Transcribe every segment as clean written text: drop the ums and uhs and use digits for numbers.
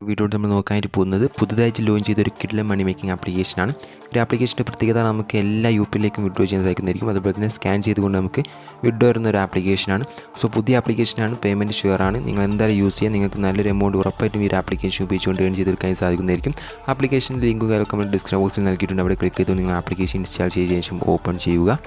Video നമ്മൾ നോക്കാനായിട്ട് പോകുന്നത് പുതുതായിട്ട് ലോഞ്ച് ചെയ്ത ഒരു കിഡ്ലം മണി മേക്കിംഗ് ആപ്ലിക്കേഷനാണ്. ഒരു ആപ്ലിക്കേഷൻ്റെ പ്രത്യേകത നമുക്ക് എല്ലാ യു പി ഐയിലേക്കും വിഡ്രോ ചെയ്യാൻ സാധിക്കുന്നതായിരിക്കും. അതുപോലെ തന്നെ സ്കാൻ ചെയ്തുകൊണ്ട് നമുക്ക് വിഡ്രോ വരുന്ന ഒരു ആപ്ലിക്കേഷനാണ്. സോ പുതിയ ആപ്ലിക്കേഷനാണ്, പേയ്മെൻറ്റ് ഷുവറാണ്. നിങ്ങൾ എന്തായാലും യൂസ് ചെയ്യാൻ നിങ്ങൾക്ക് നല്ലൊരു എമൗണ്ട് ഉറപ്പായിട്ടും ഈ ഒരു ആപ്ലിക്കേഷൻ ഉപയോഗിച്ചുകൊണ്ട് ഏൺ ചെയ്തെടുക്കാൻ സാധിക്കുന്നതായിരിക്കും. ആപ്ലിക്കേഷൻ്റെ ലിങ്ക് നമ്മൾ ഡിസ്ക്രിപ്ഷൻ ബോക്സിൽ നൽകിയിട്ടുണ്ട്. അവിടെ ക്ലിക്ക് ചെയ്തുകൊണ്ട് നിങ്ങൾ ആപ്ലിക്കേഷൻ ഇൻസ്റ്റാൾ ചെയ്ത ശേഷം ഓപ്പൺ ചെയ്യുക.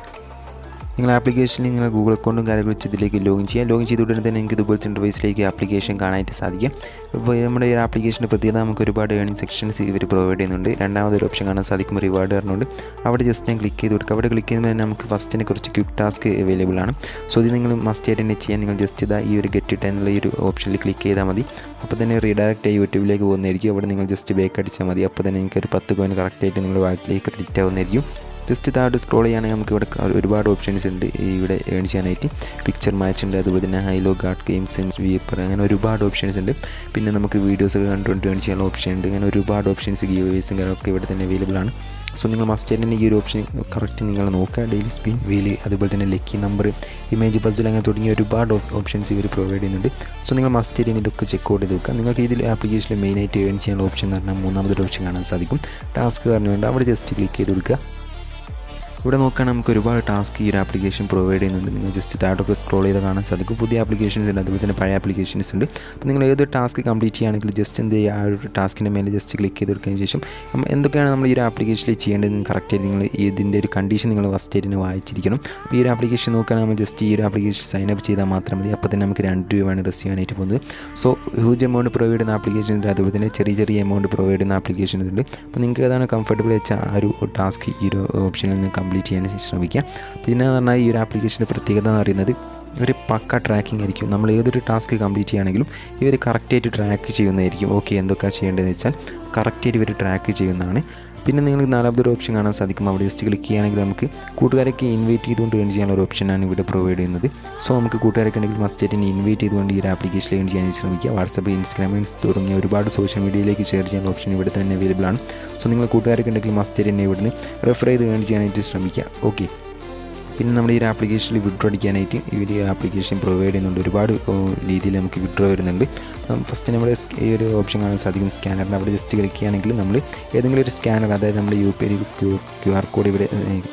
നിങ്ങൾ ആപ്ലിക്കേഷനിൽ നിങ്ങൾ ഗൂഗിൾ അക്കൗണ്ടും കാര്യങ്ങൾ വെച്ച് ഇതിലേക്ക് ലോഗിൻ ചെയ്യാം. ലോഗിൻ ചെയ്തുകൊണ്ട് തന്നെ നിങ്ങൾക്ക് ഇതുപോലത്തെ ഇൻ്റർഫേസിലേക്ക് ആപ്ലിക്കേഷൻ കാണാനായിട്ട് സാധിക്കും. ഇപ്പോൾ നമ്മുടെ ഈ ആപ്ലിക്കേഷൻ്റെ പ്രത്യേകത നമുക്ക് ഒരുപാട് ഏണിംഗ് സെക്ഷൻസ് ഇവർ പ്രൊവൈഡ് ചെയ്യുന്നുണ്ട്. രണ്ടാമതൊരു ഓപ്ഷൻ കാണാൻ സാധിക്കും, റിവാർഡ് പറഞ്ഞുകൊണ്ട്. അവിടെ ജസ്റ്റ് ഞാൻ ക്ലിക്ക് ചെയ്ത് കൊടുക്കുക. അവിടെ ക്ലിക്ക് ചെയ്യുമ്പോൾ തന്നെ നമുക്ക് ഫസ്റ്റിനെ കുറച്ച് ക്വിക്ക് ടാസ്ക് അവൈലബിൾ ആണ്. സോ ഇത് നിങ്ങൾ മസ്റ്റ് ആയിട്ട് തന്നെ ചെയ്യാൻ നിങ്ങൾ ജസ്റ്റ് ഇതാ ഈ ഒരു ഗെറ്റ് ഇട്ട് എന്നുള്ള ഈ ഒരു ഓപ്ഷനിൽ ക്ലിക്ക് ചെയ്താൽ മതി. അപ്പോൾ തന്നെ റീഡയറക്റ്റ് ആയി യൂട്യൂബിലേക്ക് പോകുന്നതായിരിക്കും. അവിടെ നിങ്ങൾ ജസ്റ്റ് ബേക്ക് അടിച്ചാൽ മതി. അപ്പോൾ തന്നെ നിങ്ങൾക്ക് ഒരു 10 കോയിൻ കറക്റ്റായിട്ട് നിങ്ങൾ വാലറ്റിലേക്ക് ക്രെഡിറ്റ് ആവുന്നതായിരിക്കും. ജസ്റ്റ് താഴോട്ട് സ്ക്രോൾ ചെയ്യുകയാണെങ്കിൽ നമുക്ക് ഇവിടെ ഒരുപാട് ഓപ്ഷൻസ് ഉണ്ട് ഇവിടെ ഏൺ ചെയ്യാനായിട്ട്. പിക്ചർ മാച്ച് ഉണ്ട്, അതുപോലെ തന്നെ ഹൈലോ ഗാർഡ് ഗെയിംസ് വിയപ്പർ, അങ്ങനെ ഒരുപാട് ഓപ്ഷൻസ് ഉണ്ട്. പിന്നെ നമുക്ക് വീഡിയോസൊക്കെ കണ്ടുകൊണ്ട് ഏൺ ചെയ്യാനുള്ള ഓപ്ഷൻ ഉണ്ട്. അങ്ങനെ ഒരുപാട് ഓപ്ഷൻസ് ഗീവേസും കാര്യമൊക്കെ ഇവിടെ തന്നെ അവൈലബിൾ ആണ്. സോ നിങ്ങൾ മസ്റ്റ് തന്നെ ഈ ഒരു ഓപ്ഷൻ കറക്റ്റ് നിങ്ങൾ നോക്കുക. ഡെയിലി സ്പിൻ വീല്, അതുപോലെ തന്നെ ലക്കി നമ്പർ, ഇമേജ് പസിൽ, അങ്ങനെ തുടങ്ങിയ ഒരുപാട് ഓപ്ഷൻസ് ഇവർ പ്രൊവൈഡ് ചെയ്യുന്നുണ്ട്. സോ നിങ്ങൾ മസ്റ്റ് തന്നെ ഇതൊക്കെ ചെക്ക് ഔട്ട് ചെയ്ത് നോക്കുക. നിങ്ങൾക്ക് ഇതിൽ ആപ്ലിക്കേഷനിൽ മെയിനായിട്ട് ഏൺ ചെയ്യാനുള്ള ഓപ്ഷൻ എന്ന് പറഞ്ഞാൽ മൂന്നാമതൊരു ഓപ്ഷൻ കാണാൻ സാധിക്കും, ടാസ്ക് പറഞ്ഞുകൊണ്ട്. അവിടെ ജസ്റ്റ് ക്ലിക്ക് ചെയ്ത് കൊടുക്കുക. ഇവിടെ നോക്കുകയാണെങ്കിൽ നമുക്ക് ഒരുപാട് ടാസ്ക് ഈ ഒരു ആപ്ലിക്കേഷൻ പ്രൊവൈഡ് ചെയ്യുന്നുണ്ട്. നിങ്ങൾ ജസ്റ്റ് താഴോട്ടൊക്കെ സ്ക്രോൾ ചെയ്ത് കാണാൻ സാധിക്കും. പുതിയ ആപ്ലിക്കേഷൻസ് ഉണ്ട്, അതുപോലെ തന്നെ പഴയ ആപ്ലിക്കേഷൻസ് ഉണ്ട്. അപ്പോൾ നിങ്ങൾ ഏതൊരു ടാസ്ക് കംപ്ലീറ്റ് ചെയ്യുകയാണെങ്കിൽ ജസ്റ്റ് എന്ത് ചെയ്യുക, ആ ഒരു ടാസ്കിൻ്റെ മേലെ ജസ്റ്റ് ക്ലിക്ക് ചെയ്തെടുത്തതിന് ശേഷം എന്തൊക്കെയാണ് നമ്മൾ ഈ ഒരു ആപ്ലിക്കേഷനിൽ ചെയ്യേണ്ടതെന്ന് കറക്റ്റായിട്ട് നിങ്ങൾ ഇതിൻ്റെ ഒരു കണ്ടീഷൻ നിങ്ങൾ ഫസ്റ്റ് ആയിട്ട് വായിച്ചിരിക്കണം. അപ്പോൾ ഈ ഒരു ആപ്ലിക്കേഷൻ നോക്കുകയാണെങ്കിൽ നമ്മൾ ജസ്റ്റ് ഈ ഒരു ആപ്ലിക്കേഷൻ സൈൻ അപ്പ് ചെയ്താൽ മാത്രം മതി. അപ്പോൾ തന്നെ നമുക്ക് 2 രൂപയാണ് റിസീവ് ചെയ്യാനായിട്ട് പോകുന്നത്. സോ ഹ്യൂജ് എമൗണ്ട് പ്രൊവൈഡ് ചെയ്യുന്ന ആപ്ലിക്കേഷൻ ഉണ്ട്, അതുപോലെ തന്നെ ചെറിയ എമൗണ്ട് പ്രൊവൈഡ് ചെയ്യുന്ന ആപ്ലിക്കേഷൻസ് ഉണ്ട്. അപ്പോൾ നിങ്ങൾക്ക് ഏതാണ് കംഫർട്ടബിൾ വെച്ചാൽ ആ ഒരു ടാസ്ക് ഈ ഒരു ഓപ്ഷനിൽ നിന്ന് കംപ്ലീറ്റ് ചെയ്യാൻ ശ്രമിക്കുക. പിന്നെ പറഞ്ഞാൽ ഈ ഒരു ആപ്ലിക്കേഷൻ്റെ പ്രത്യേകത എന്ന് പറയുന്നത് ഇവർ പക്ക ട്രാക്കിംഗ് ആയിരിക്കും. നമ്മൾ ഏതൊരു ടാസ്ക് കംപ്ലീറ്റ് ചെയ്യുകയാണെങ്കിലും ഇവർ കറക്റ്റായിട്ട് ട്രാക്ക് ചെയ്യുന്നതായിരിക്കും. ഓക്കെ, എന്തൊക്കെയാണ് ചെയ്യേണ്ടതെന്ന് വെച്ചാൽ കറക്റ്റായിട്ട് ഇവർ ട്രാക്ക് ചെയ്യുന്നതാണ്. പിന്നെ നിങ്ങൾക്ക് നാലാമതൊരു ഓപ്ഷൻ കാണാൻ സാധിക്കും. അവിടെ ജസ്റ്റ് ക്ലിക്ക് ചെയ്യുകയാണെങ്കിൽ നമുക്ക് കൂട്ടുകാരൊക്കെ ഇൻവൈറ്റ് ചെയ്തുകൊണ്ട് ഏൺ ചെയ്യാനുള്ള ഒരു ഓപ്ഷനാണ് ഇവിടെ പ്രൊവൈഡ് ചെയ്യുന്നത്. സോ നമുക്ക് കൂട്ടുകാരൊക്കെ ഉണ്ടെങ്കിൽ മസ്റ്റ് ആയിട്ട് ഇൻവൈറ്റ് ചെയ്തുകൊണ്ട് ഈ ഒരു ആപ്ലിക്കേഷനിൽ ഏൺ ചെയ്യാൻ ശ്രമിക്കുക. വാട്സപ്പ്, ഇൻസ്റ്റാഗ്രാം തുടങ്ങിയ ഒരുപാട് സോഷ്യൽ മീഡിയയിലേക്ക് ഷെയർ ചെയ്യാനുള്ള ഓപ്ഷൻ ഇവിടെ തന്നെ അവൈലബിൾ ആണ്. സോ നിങ്ങൾ കൂട്ടുകാരൊക്കെ ഉണ്ടെങ്കിൽ മസ്റ്റ് ആയിട്ട് തന്നെ ഇവിടുന്ന് റെഫർ ചെയ്ത് ഏൺ ചെയ്യാനായിട്ട് ശ്രമിക്കുക. ഓക്കെ, പിന്നെ നമ്മുടെ ഈ ഒരു ആപ്ലിക്കേഷനിൽ വിഡ്രോ അടിക്കാനായിട്ട് ഈ ഒരു ആപ്ലിക്കേഷൻ പ്രൊവൈഡ് ചെയ്യുന്നുണ്ട്. ഒരുപാട് രീതിയിൽ നമുക്ക് വിഡ്രോ വരുന്നുണ്ട്. ഫസ്റ്റ് നമ്മുടെ ഈ ഒരു ഓപ്ഷൻ കാണാൻ സാധിക്കും, സ്കാനറിന്. അവിടെ ജസ്റ്റ് ക്ലിക്ക് ചെയ്യുകയാണെങ്കിൽ നമ്മൾ ഏതെങ്കിലും ഒരു സ്കാനർ, അതായത് നമ്മുടെ U P I QR code ഇവിടെ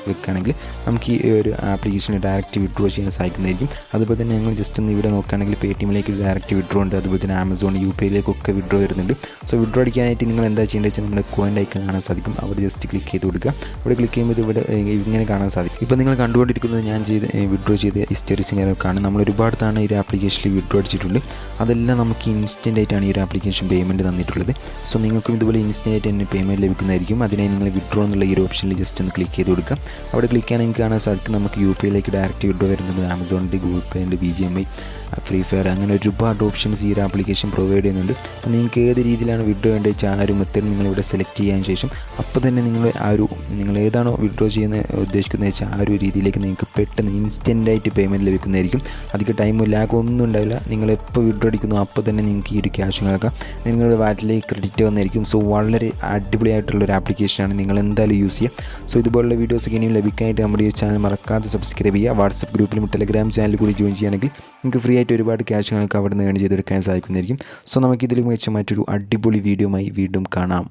വെക്കുകയാണെങ്കിൽ നമുക്ക് ഈ ഒരു ആപ്ലിക്കേഷനിൽ ഡയറക്റ്റ് വിഡ്രോ ചെയ്യാൻ സാധിക്കുന്നതായിരിക്കും. അതുപോലെ തന്നെ ഞങ്ങൾ ജസ്റ്റ് ഒന്ന് ഇവിടെ നോക്കുകയാണെങ്കിൽ പേടിഎമ്മിലേക്ക് ഡയറക്റ്റ് വിഡ്രോ ഉണ്ട്, അതുപോലെ തന്നെ ആമസോൺ, യു പി ഐയിലേക്കൊക്കെ വിഡ്രോ വരുന്നുണ്ട്. സോ വിഡ്രോ അടിക്കാനായിട്ട് നിങ്ങൾ എന്താ ചെയ്യേണ്ടത് വെച്ചാൽ നമ്മുടെ കോയിൻ ഐക്കൺ കാണാൻ സാധിക്കും. അവിടെ ജസ്റ്റ് ക്ലിക്ക് ചെയ്ത് കൊടുക്കുക. അവിടെ ക്ലിക്ക് ചെയ്യുമ്പോൾ ഇവിടെ ഇങ്ങനെ കാണാൻ സാധിക്കും. ഇപ്പോൾ നിങ്ങൾ കണ്ടുകൊണ്ടിരിക്കുന്നത് ഞാൻ വിഡ്രോ ചെയ്ത ഹിസ്റ്ററീസും കാര്യമൊക്കെയാണ്. നമ്മൾ ഒരുപാട് തവണ ഈ ഒരു ആപ്ലിക്കേഷനിൽ വിഡ്രോ അടിച്ചിട്ടുണ്ട്. അതെല്ലാം നമുക്ക് ഇൻസ്റ്റൻ്റ് ആയിട്ടാണ് ഈ ഒരു ആപ്ലിക്കേഷൻ പേയ്മെൻറ്റ് തന്നിട്ടുള്ളത്. സോ നിങ്ങൾക്കും ഇതുപോലെ ഇൻസ്റ്റൻ്റ് ആയിട്ട് തന്നെ പേയ്മെൻറ്റ് ലഭിക്കുന്നതായിരിക്കും. അതിനായി നിങ്ങൾ വിഡ്രോ എന്നുള്ള ഈ ഒരു ഓപ്ഷനിൽ ജസ്റ്റ് ഒന്ന് ക്ലിക്ക് ചെയ്ത് കൊടുക്കുക. അവിടെ ക്ലിക്ക് ചെയ്യാൻ നിങ്ങൾക്ക് കാണാൻ സാധിക്കും നമുക്ക് യു പി ഐയിലേക്ക് ഡയറക്റ്റ് വിഡ്രോ വരുന്നത്. ആമസോണിൻ്റെ, ഗൂഗിൾ പേ ഉണ്ട്, BGMI, ഫ്രീ ഫയർ, അങ്ങനെ ഒരുപാട് ഓപ്ഷൻസ് ഈ ഒരു ആപ്ലിക്കേഷൻ പ്രൊവൈഡ് ചെയ്യുന്നുണ്ട്. അപ്പോൾ നിങ്ങൾക്ക് ഏത് രീതിയിലാണ് വിഡ്രോ വേണ്ടത് വെച്ചാൽ ആ ഒരു മെത്തേഡ് നിങ്ങളിവിടെ സെലക്ട് ചെയ്യാൻ ശേഷം അപ്പോൾ തന്നെ നിങ്ങൾ ഏതാണോ വിഡ്രോ ചെയ്യുന്ന ഉദ്ദേശിക്കുന്നത് വെച്ചാൽ ആ ഒരു രീതിയിലേക്ക് നിങ്ങൾക്ക് പെട്ടെന്ന് ഇൻസ്റ്റൻ്റായിട്ട് പേയ്മെൻറ്റ് ലഭിക്കുന്നതായിരിക്കും. അധികം ടൈമും ലാഗോ ഒന്നും ഉണ്ടാവില്ല. നിങ്ങൾ എപ്പോൾ വിഡ്രോ അടിക്കുന്നു അപ്പോൾ തന്നെ നിങ്ങൾക്ക് ഈ ഒരു ക്യാഷുകളൊക്കെ നിങ്ങളുടെ വാലറ്റിലേക്ക് ക്രെഡിറ്റ് വന്നിരിക്കും. സോ വളരെ അടിപൊളിയായിട്ടുള്ളൊരു ആപ്ലിക്കേഷനാണ്, നിങ്ങൾ എന്തായാലും യൂസ് ചെയ്യുക. സോ ഇതുപോലുള്ള വീഡിയോസൊക്കെ ഇനിയും ലഭിക്കാനായിട്ട് നമ്മുടെ ഈ ചാനൽ മറക്കാതെ സബ്സ്ക്രൈബ് ചെയ്യുക. വാട്സപ്പ് ഗ്രൂപ്പിലും ടെലഗ്രാം ചാനലിൽ കൂടി ജോയിൻ ചെയ്യുകയാണെങ്കിൽ നിങ്ങൾക്ക് ഫ്രീ ആയിട്ട് ഒരുപാട് ക്യാഷുകളൊക്കെ അവിടെ നിന്ന് ഏൺ ചെയ്തെടുക്കാൻ സാധിക്കുന്നതായിരിക്കും. സോ നമുക്കിതിലും വെച്ച് മറ്റൊരു അടിപൊളി വീഡിയോയുമായി വീണ്ടും കാണാം.